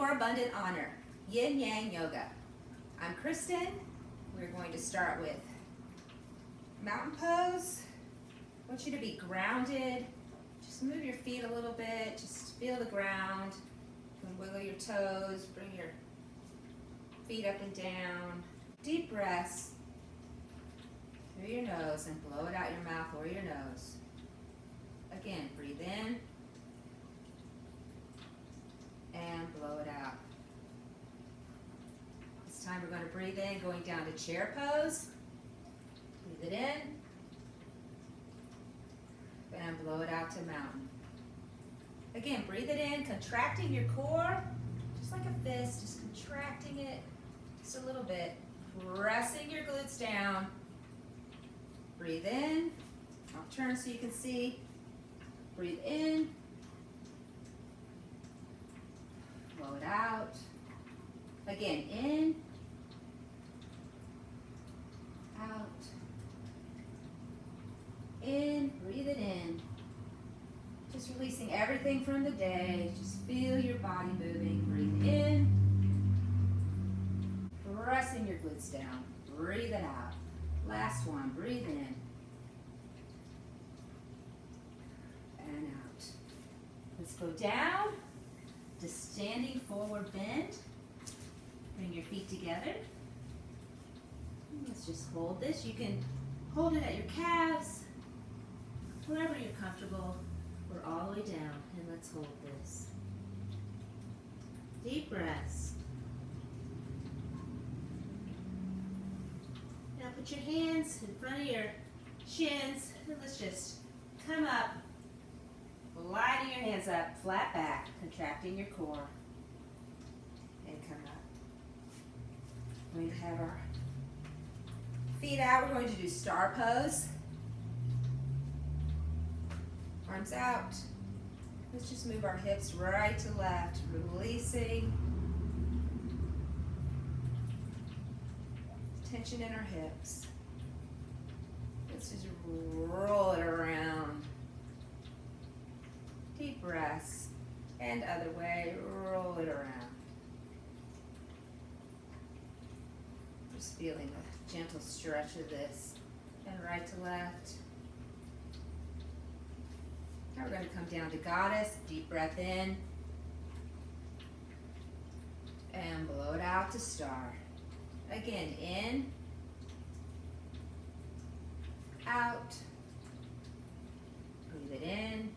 more abundant honor, Yin Yang Yoga. I'm Kristen. We're going to start with mountain pose. I want you to be grounded. Just move your feet a little bit. Just feel the ground. You can wiggle your toes. Bring your feet up and down. Deep breaths through your nose and blow it out your mouth or your nose. Again, breathe in and blow it out. This time we're going to breathe in, going down to chair pose. Breathe it in and blow it out to mountain. Again, breathe it in, contracting your core, just like a fist, just contracting it just a little bit. Pressing your glutes down. Breathe in. I'll turn so you can see. Breathe in. Blow it out. Again, in. Out. In. Breathe it in. Just releasing everything from the day. Just feel your body moving. Breathe in. Pressing your glutes down. Breathe it out. Last one. Breathe in. And out. Let's go down to standing forward bend. Bring your feet together. Let's just hold this. You can hold it at your calves, wherever you're comfortable. We're all the way down, and let's hold this. Deep breaths. Now put your hands in front of your shins, and let's just come up, lining your hands up, flat back, contracting your core, and come up. We're going to have our feet out. We're going to do star pose. Arms out. Let's just move our hips right to left, releasing tension in our hips. Let's just roll it around. Deep breaths. And other way, roll it around. Just feeling a gentle stretch of this. And right to left. Now we're going to come down to goddess. Deep breath in. And blow it out to star. Again, in, out, breathe it in,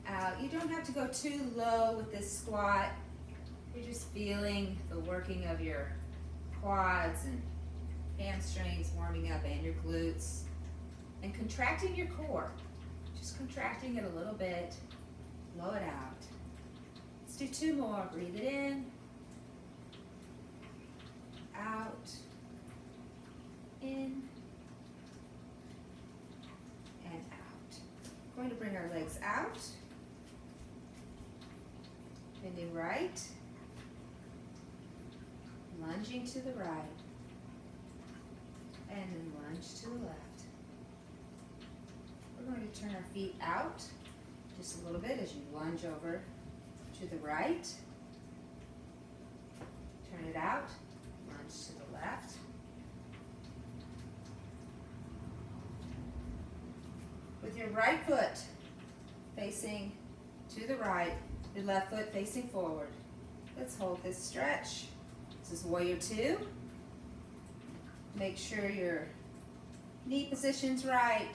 out. You don't have to go too low with this squat. You're just feeling the working of your quads and hamstrings warming up and your glutes and contracting your core. Just contracting it a little bit, blow it out. Let's do two more. Breathe it in. Out, in, and out. We're going to bring our legs out, bending right, lunging to the right, and then lunge to the left. We're going to turn our feet out just a little bit as you lunge over to the right, turn it out, lunge to the left. With your right foot facing to the right, your left foot facing forward. Let's hold this stretch. This is warrior two. Make sure your knee position's right.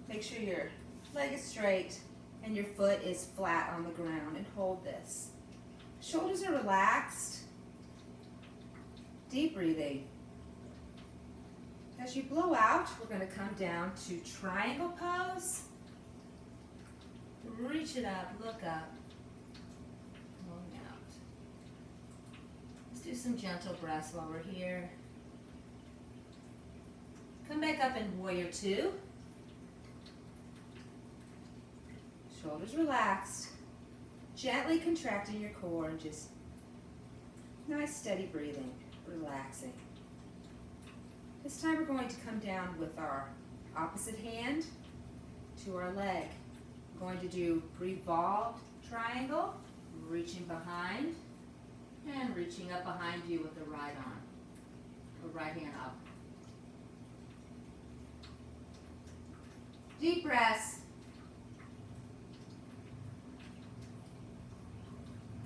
Make sure your leg is straight and your foot is flat on the ground, and hold this. Shoulders are relaxed. Deep breathing. As you blow out, we're going to come down to triangle pose. Reach it up, look up, blowing out. Let's do some gentle breaths while we're here. Come back up in warrior two. Shoulders relaxed. Gently contracting your core and just nice steady breathing, relaxing. This time we're going to come down with our opposite hand to our leg. We're going to do revolved triangle, reaching behind and reaching up behind you with the right arm, or right hand up. Deep breaths.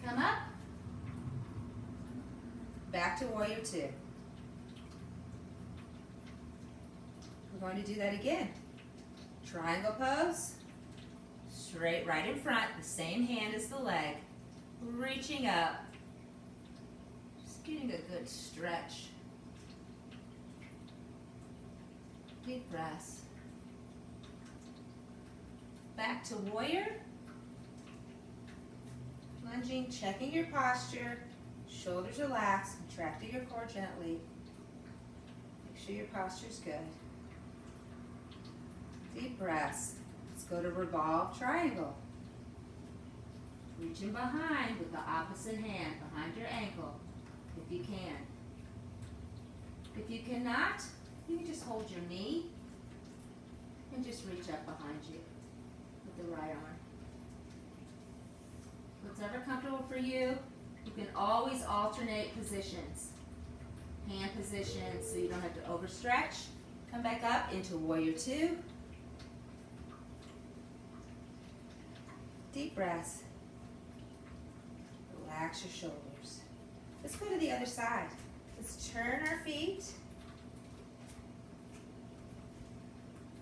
Come up. Back to warrior two. We're going to do that again. Triangle pose. Straight right in front, the same hand as the leg. Reaching up. Just getting a good stretch. Deep breaths. Back to warrior. Lunging, checking your posture. Shoulders relaxed, contracting your core gently. Make sure your posture's good. Deep breaths. Let's go to revolve triangle. Reaching behind with the opposite hand behind your ankle, if you can. If you cannot, you can just hold your knee and just reach up behind you with the right arm. Whatever comfortable for you. You can always alternate positions. Hand positions so you don't have to overstretch. Come back up into warrior two. Deep breaths. Relax your shoulders. Let's go to the other side. Let's turn our feet.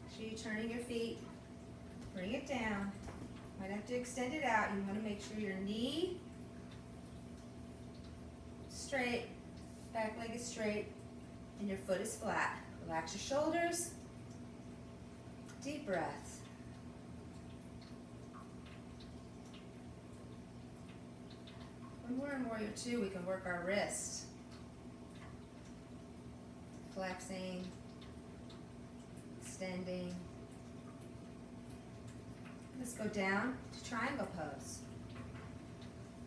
Make sure you're turning your feet. Bring it down. Might have to extend it out. You want to make sure your knee straight, back leg is straight, and your foot is flat. Relax your shoulders. Deep breaths. When we're in warrior two, we can work our wrists. Flexing, extending. Let's go down to triangle pose.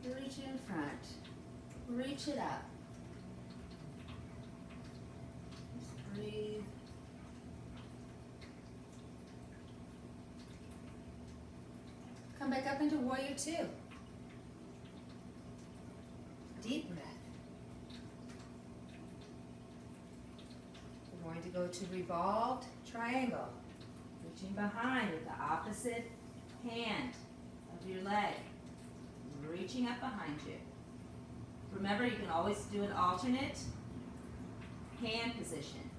Reach it in front. Reach it up. Just breathe. Come back up into warrior two. Deep breath. We're going to go to revolved triangle. Reaching behind with the opposite hand of your leg. Reaching up behind you. Remember, you can always do an alternate hand position.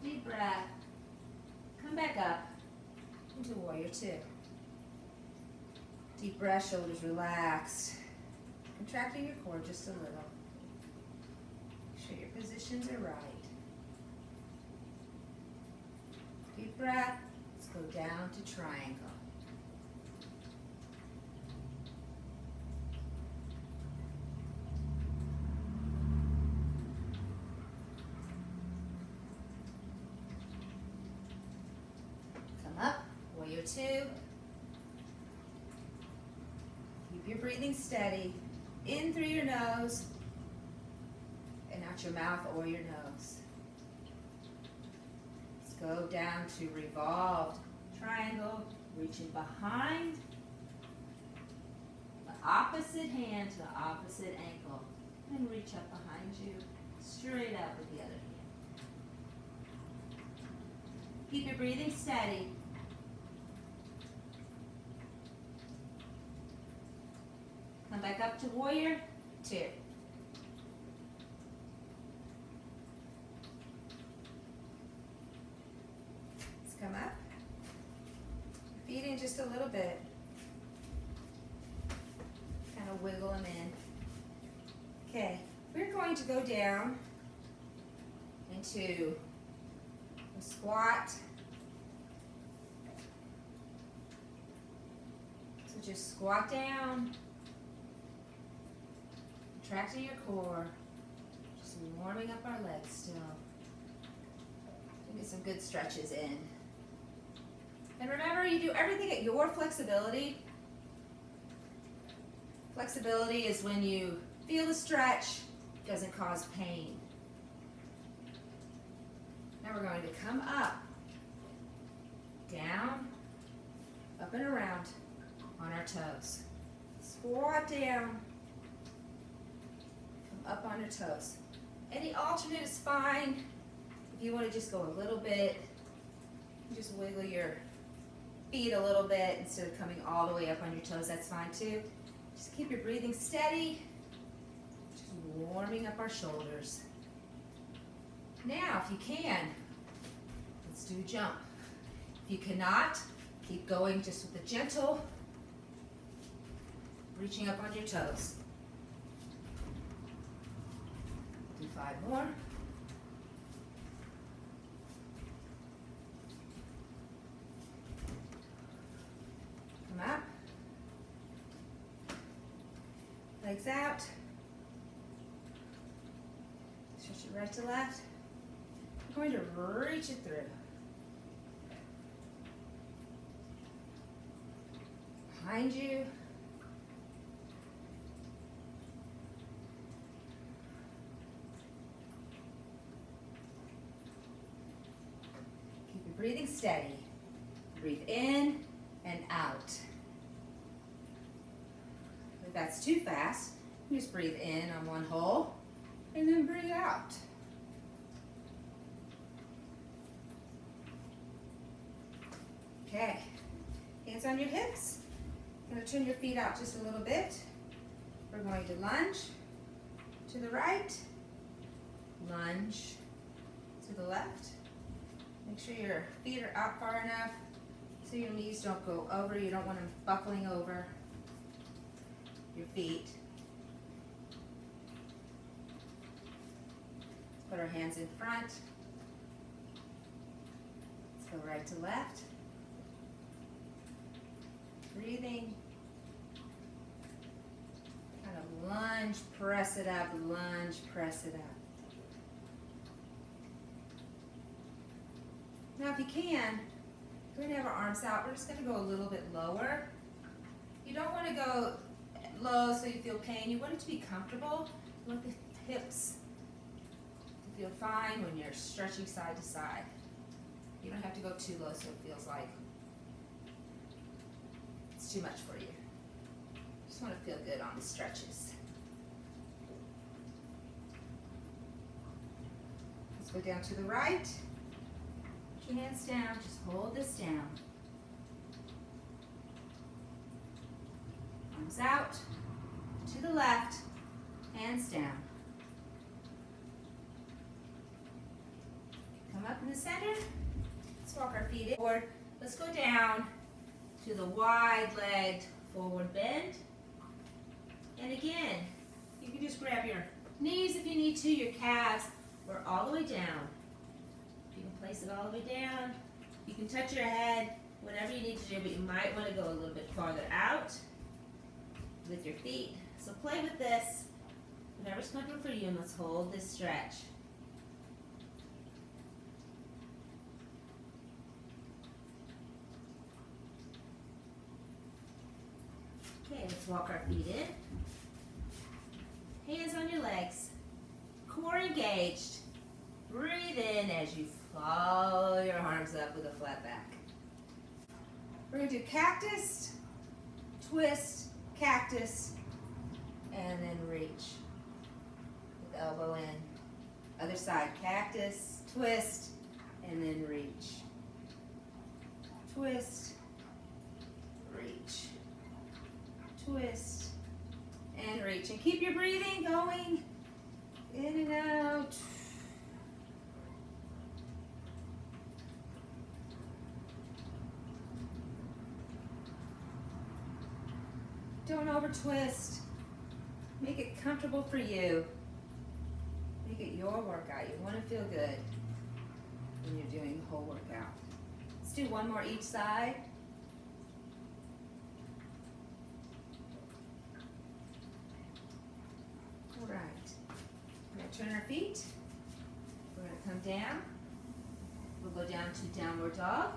Deep breath. Come back up into warrior two. Deep breath, shoulders relaxed. Contracting your core just a little. Make sure your positions are right. Deep breath. Let's go down to triangle. Come up, warrior two. Keep your breathing steady. In through your nose and out your mouth or your nose. Let's go down to revolved triangle, reaching behind the opposite hand to the opposite ankle. And reach up behind you, straight up with the other hand. Keep your breathing steady. Come back up to warrior two. Let's come up. Feet in just a little bit. Kind of wiggle them in. Okay, we're going to go down into a squat. So just squat down. Contracting your core, just warming up our legs still. Get some good stretches in. And remember, you do everything at your flexibility. Flexibility is when you feel the stretch, doesn't cause pain. Now we're going to come up, down, up and around on our toes. Squat down. Come up on your toes. Any alternate is fine. If you want to just go a little bit, just wiggle your feet a little bit instead of coming all the way up on your toes, that's fine too. Just keep your breathing steady. Just warming up our shoulders. Now, if you can, let's do a jump. If you cannot, keep going just with a gentle reaching up on your toes. Do 5 more. Come up. Legs out. Stretch it right to left. We're going to reach it through. Behind you. Keep your breathing steady. Breathe in and out. If that's too fast, you just breathe in on one hole and then breathe out. Okay, hands on your hips. You're going to turn your feet out just a little bit. We're going to lunge to the right, lunge to the left. Make sure your feet are out far enough so your knees don't go over. You don't want them buckling over your feet. Put our hands in front. Let's go right to left. Breathing. Kind of lunge, press it up, lunge, press it up. Now if you can, we're going to have our arms out. We're just going to go a little bit lower. You don't want to go low so you feel pain. You want it to be comfortable. You want the hips to feel fine when you're stretching side to side. You don't have to go too low so it feels like it's too much for you. Just want to feel good on the stretches. Let's go down to the right. Put your hands down. Just hold this down. Arms out. To the left. Hands down. Come up in the center. Let's walk our feet forward. Let's go down to the wide-legged forward bend. And again, you can just grab your knees if you need to, your calves, or all the way down. You can place it all the way down. You can touch your head, whatever you need to do, but you might want to go a little bit farther out with your feet. So play with this, whatever's comfortable for you, and let's hold this stretch. Okay, let's walk our feet in. Hands on your legs. Core engaged. Breathe in as you follow your arms up with a flat back. We're going to do cactus, twist, cactus, and then reach with elbow in. Other side, cactus, twist, and then reach. Twist, reach. Twist, and reach. And keep your breathing going in and out. Don't over twist. Make it comfortable for you. Make it your workout. You want to feel good when you're doing the whole workout. Let's do one more each side. All right. We're going to turn our feet. We're going to come down. We'll go down to downward dog.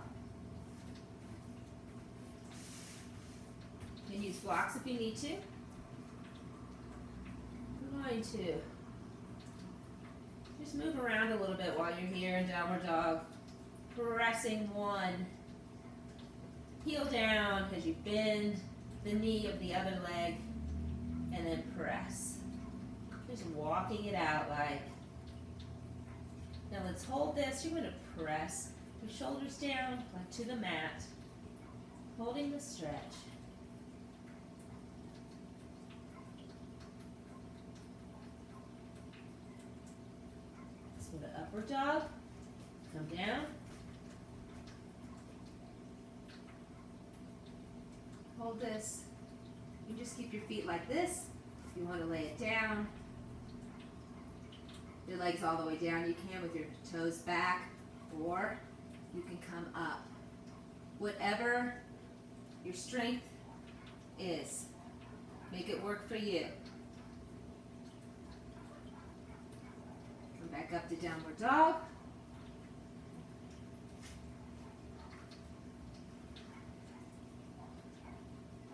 You can use blocks if you need to. We're going to just move around a little bit while you're here in downward dog. Pressing one. heel down as you bend the knee of the other leg, and then press. Just walking it out like. Now let's hold this. You're going to press your shoulders down like to the mat, holding the stretch. Let's go to upward dog. Come down. Hold this. You just keep your feet like this. If you want to lay it down, your legs all the way down, you can with your toes back, or you can come up. Whatever your strength is, make it work for you. Come back up to downward dog.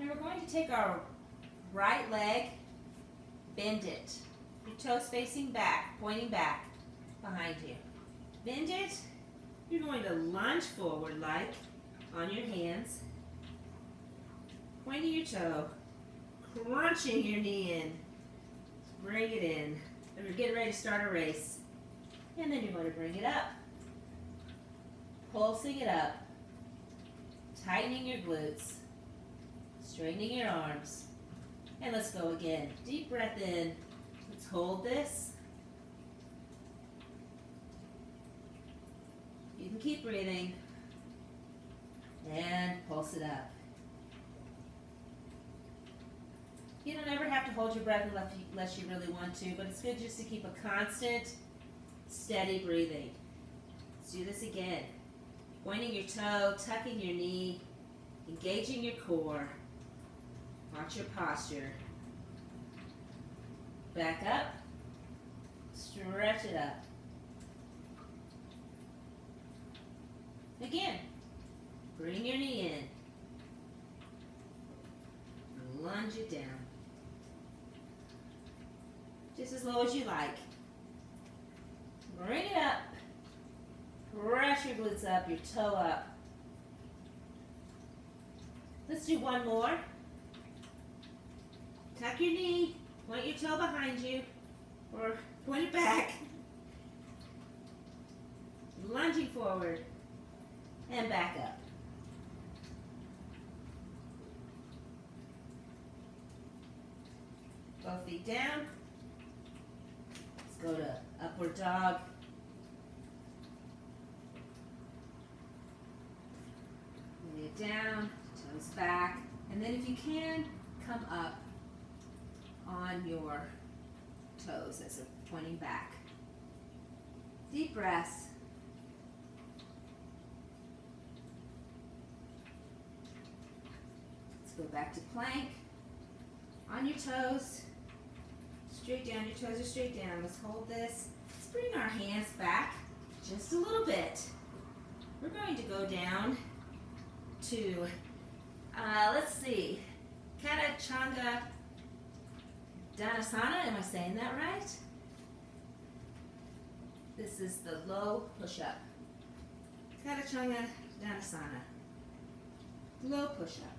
And we're going to take our right leg, bend it. Your toes facing back, pointing back behind you. Bend it. You're going to lunge forward like on your hands. Pointing your toe, crunching your knee in. Bring it in. And we're getting ready to start a race. And then you're going to bring it up. Pulsing it up. Tightening your glutes. Straightening your arms. And let's go again. Deep breath in. Let's hold this. You can keep breathing. And pulse it up. You don't ever have to hold your breath unless you really want to, but it's good just to keep a constant, steady breathing. Let's do this again. Pointing your toe, tucking your knee, engaging your core. Watch your posture. Back up. Stretch it up. Again. Bring your knee in. Lunge it down. Just as low as you like. Bring it up. Press your glutes up, your toe up. Let's do one more. Tuck your knee. Point your toe behind you. Or point it back. Lunging forward. And back up. Both feet down. Let's go to upward dog. Lay it down, toes back. And then if you can, come up on your toes as if pointing back. Deep breaths. Let's go back to plank. On your toes. Straight down, your toes are straight down. Let's hold this. Let's bring our hands back just a little bit. We're going to go down to, let's see, Katachanga Dhanasana. Am I saying that right? This is the low push-up. Katachanga Dhanasana. Low push-up.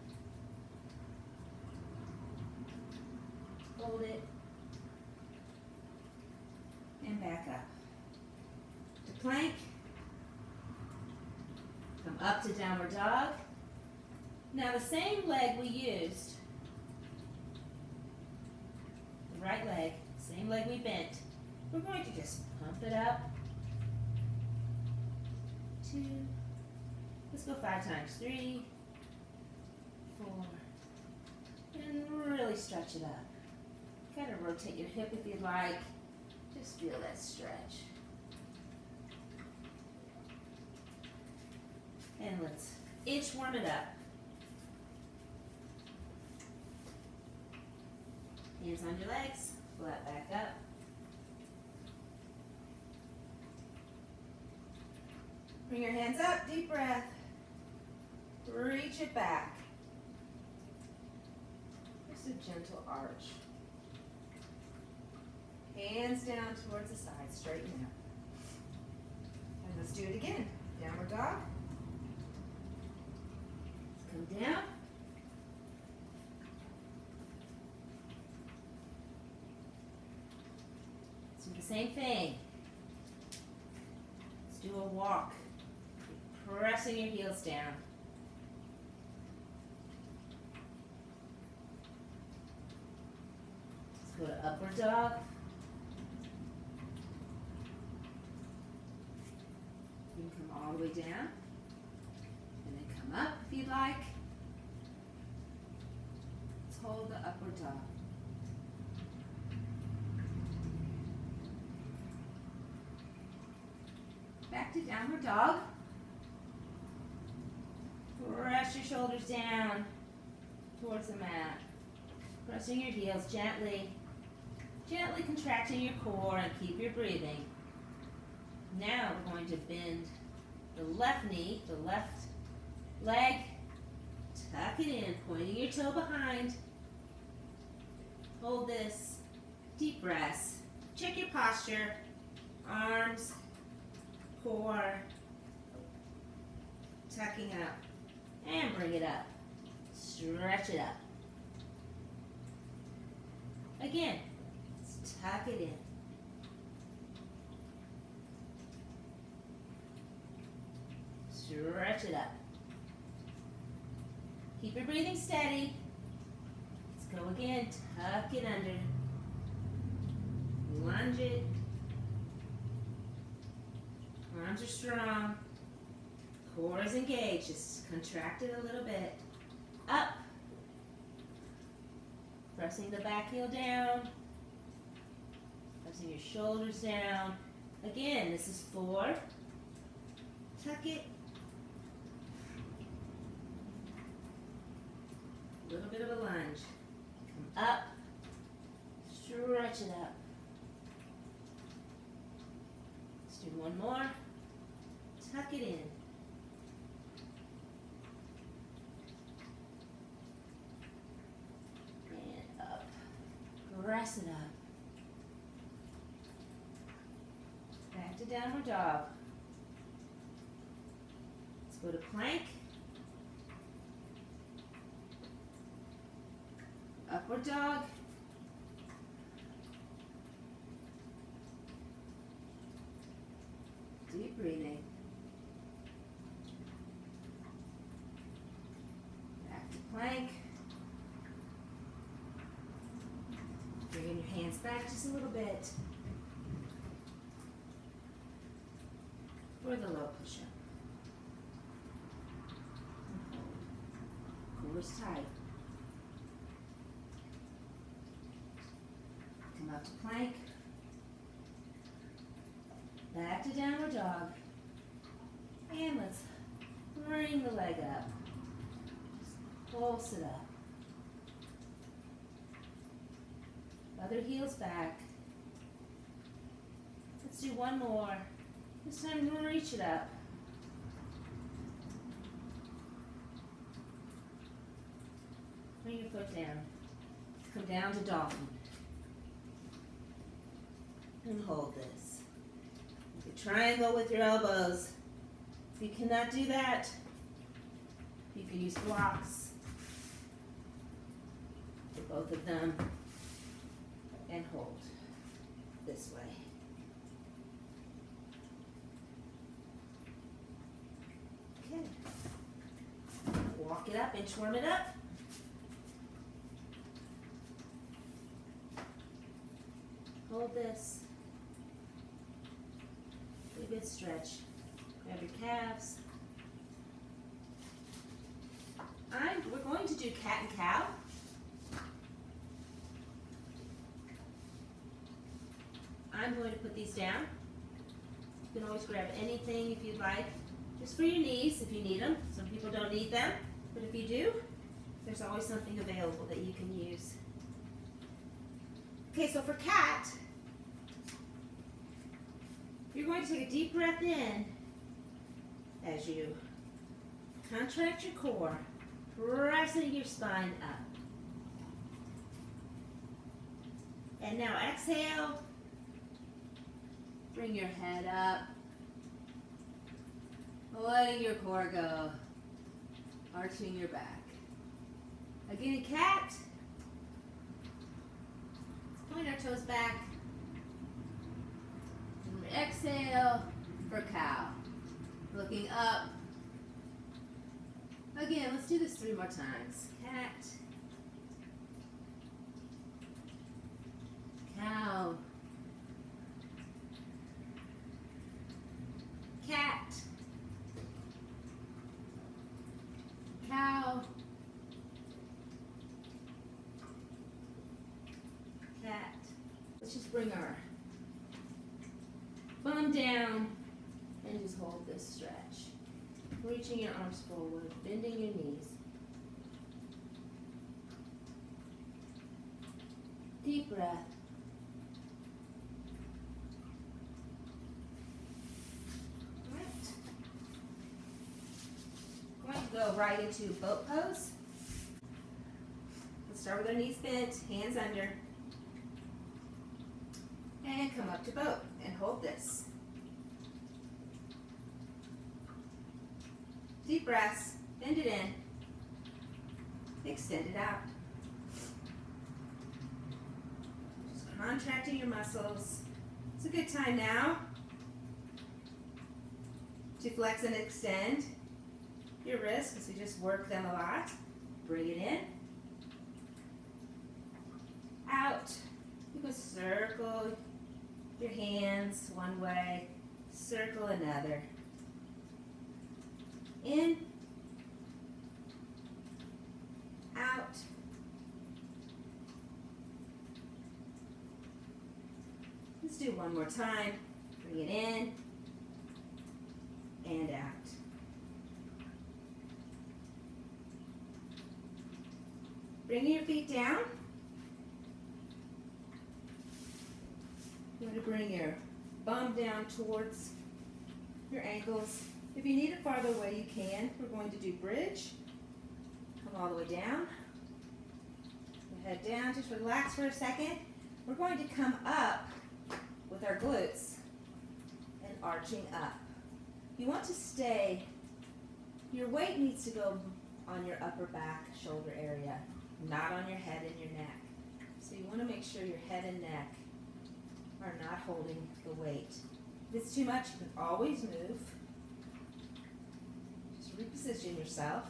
Hold it. And back up. To plank. Come up to downward dog. Now the same leg we used, the right leg, same leg we bent, we're going to just pump it up. 2, let's go 5 times. 3, 4, and really stretch it up. Kind of rotate your hip if you'd like. Just feel that stretch. And let's inch warm it up. Hands on your legs, flat back up. Bring your hands up, deep breath. Reach it back. Just a gentle arch. Hands down towards the side, straighten out. And let's do it again. Downward dog. come down. Let's do the same thing. Let's do a walk. Pressing your heels down. Let's go to upward dog. You can come all the way down. And then come up if you'd like. Let's hold the upward dog. Back to downward dog. Press your shoulders down towards the mat. Pressing your heels gently. Gently contracting your core and keep your breathing. Now we're going to bend the left knee, the left leg. Tuck it in, pointing your toe behind. Hold this. Deep breaths. Check your posture. Arms, core, tucking up. And bring it up. Stretch it up. Again, tuck it in. Stretch it up. Keep your breathing steady. Let's go again. Tuck it under. Lunge it. Arms are strong. Core is engaged. Just contract it a little bit. Up. Pressing the back heel down. Pressing your shoulders down. Again, this is 4. Tuck it. A little bit of a lunge. Come up. Stretch it up. Let's do one more. Tuck it in. And up. Press it up. Back to downward dog. Let's go to plank. Upward dog. Deep breathing. Back to plank. Bringing your hands back just a little bit for the low push-up. Core is tight. Come up to plank. Back to downward dog. And let's bring the leg up. Just pulse it up. Other heels back. Let's do one more. This time we'll reach it up. Bring your foot down. Come down to dolphin. And hold this. You can triangle with your elbows. If you cannot do that, you can use blocks for both of them. And hold this way. Okay. Walk it up, inchworm it up. Hold this. Do a good stretch. Grab your calves. We're going to do cat and cow. I'm going to put these down. You can always grab anything if you'd like, just for your knees if you need them. Some people don't need them, but if you do, there's always something available that you can use. Okay, so for cat, you're going to take a deep breath in as you contract your core, pressing your spine up. And now exhale. Bring your head up, letting your core go arching your back. Again, cat. Let's point our toes back. And exhale for cow. Looking up. Again, let's do this 3 more times. Cat. Cow. Cat. Cow. Cat. Let's just bring our bum down and just hold this stretch. Reaching your arms forward, bending your knees. Deep breath. Go right into boat pose. Let's start with our knees bent, hands under. And come up to boat and hold this. Deep breaths, bend it in, extend it out. Just contracting your muscles. It's a good time now to flex and extend your wrists, because we just work them a lot. Bring it in. Out. You can circle your hands one way, circle another. In. Out. Let's do one more time. Bring it in and out. Bring your feet down. You want to bring your bum down towards your ankles. If you need it farther away, you can. We're going to do bridge. Come all the way down. Your head down. Just relax for a second. We're going to come up with our glutes and arching up. You want to stay, your weight needs to go on your upper back, shoulder area, not on your head and your neck. So you want to make sure your head and neck are not holding the weight. If it's too much, you can always move. Just reposition yourself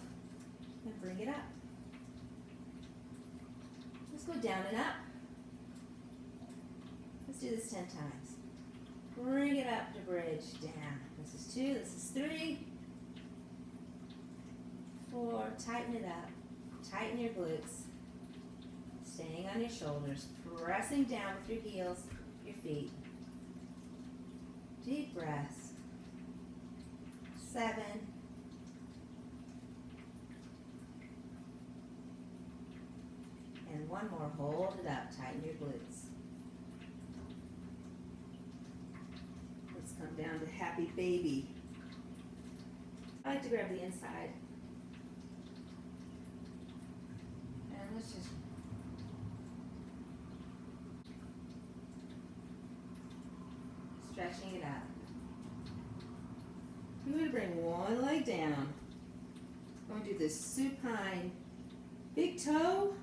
and bring it up. Let's go down and up. Let's do this 10 times. Bring it up to bridge, down. This is 2, this is 3, 4, tighten it up. Tighten your glutes. Staying on your shoulders, pressing down with your heels, your feet. Deep breaths. 7. And one more, hold it up, tighten your glutes. Let's come down to happy baby. I like to grab the inside. And let's just stretching it out. We're going to bring one leg down. I'm going to do this supine big toe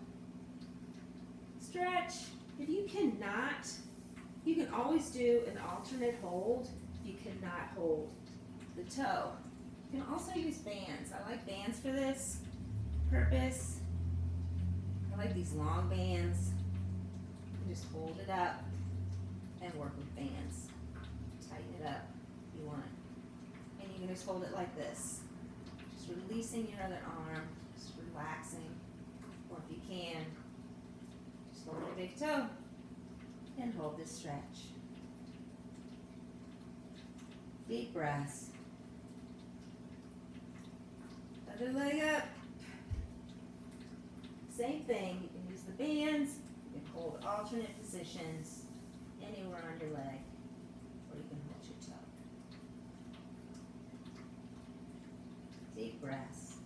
stretch. If you cannot, you can always do an alternate hold. You cannot hold the toe. You can also use bands. I like bands for this purpose. I like these long bands. You can just hold it up and work with bands. Tighten it up if you want. And you can just hold it like this. Just releasing your other arm, just relaxing. Or if you can, just hold your big toe and hold this stretch. Deep breaths. Other leg up. Same thing, you can use the bands, you can hold alternate positions anywhere on your leg, or you can hold your toe. Deep breaths.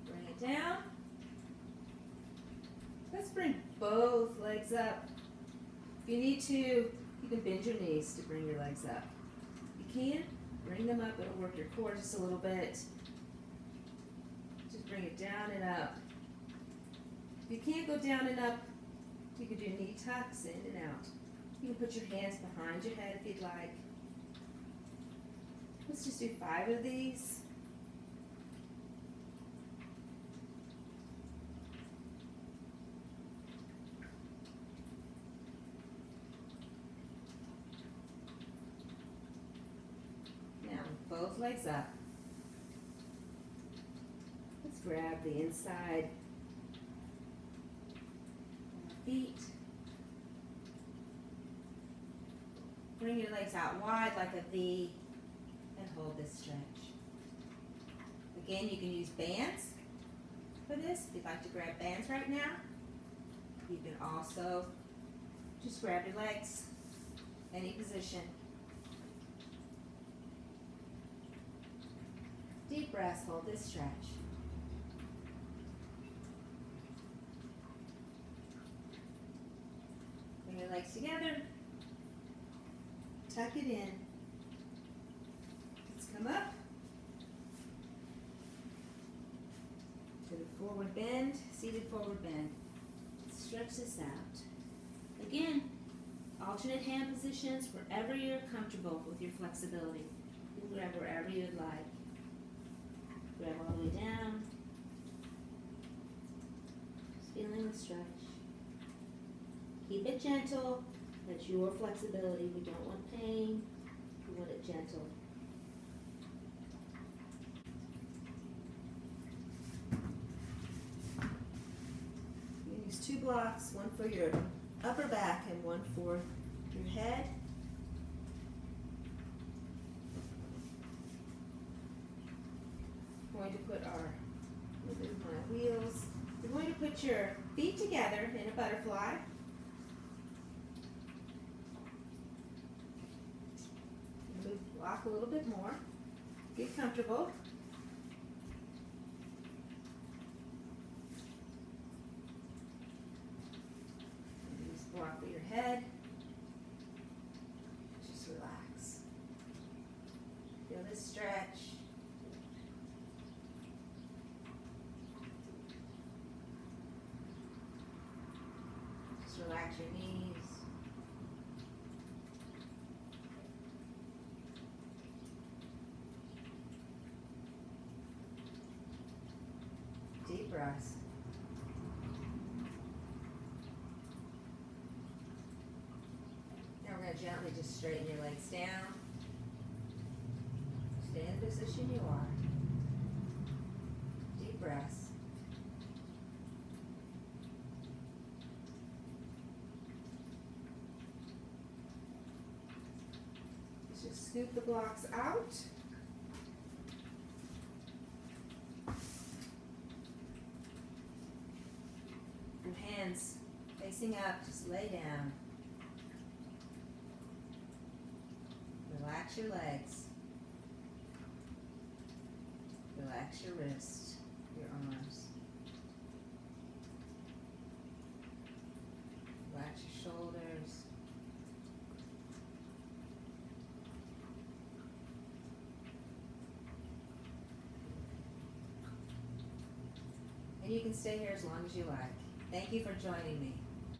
Bring it down. Let's bring both legs up. If you need to, You can bend your knees to bring your legs up. You can bring them up, it'll work your core just a little bit. Just bring it down and up. If you can't go down and up, you can do knee tucks in and out. You can put your hands behind your head if you'd like. Let's just do 5 of these. Now, both legs up. Let's grab the inside feet. Bring your legs out wide like a V and hold this stretch. Again, you can use bands for this. If you'd like to grab bands right now, you can also just grab your legs, any position. Deep breaths, hold this stretch. Bring your legs together. Tuck it in. Let's come up to the forward bend, seated forward bend. Stretch this out. Again, alternate hand positions wherever you're comfortable with your flexibility. You can grab wherever you'd like. Grab all the way down. Just feeling the stretch. Keep it gentle. That's your flexibility. We don't want pain. We want it gentle. You use 2 blocks, one for your upper back and one for your head. We're going to put move my wheels. We're going to put your feet together in a butterfly. Walk a little bit more. Get comfortable. Use block for your head. Just relax. Feel this stretch. Just relax your knees. Deep breaths. Now we're going to gently just straighten your legs down. Stay in the position you are. Deep breaths. Let's just scoop the blocks out. Hands facing up, just lay down. Relax your legs. Relax your wrists, your arms. Relax your shoulders. And you can stay here as long as you like. Thank you for joining me.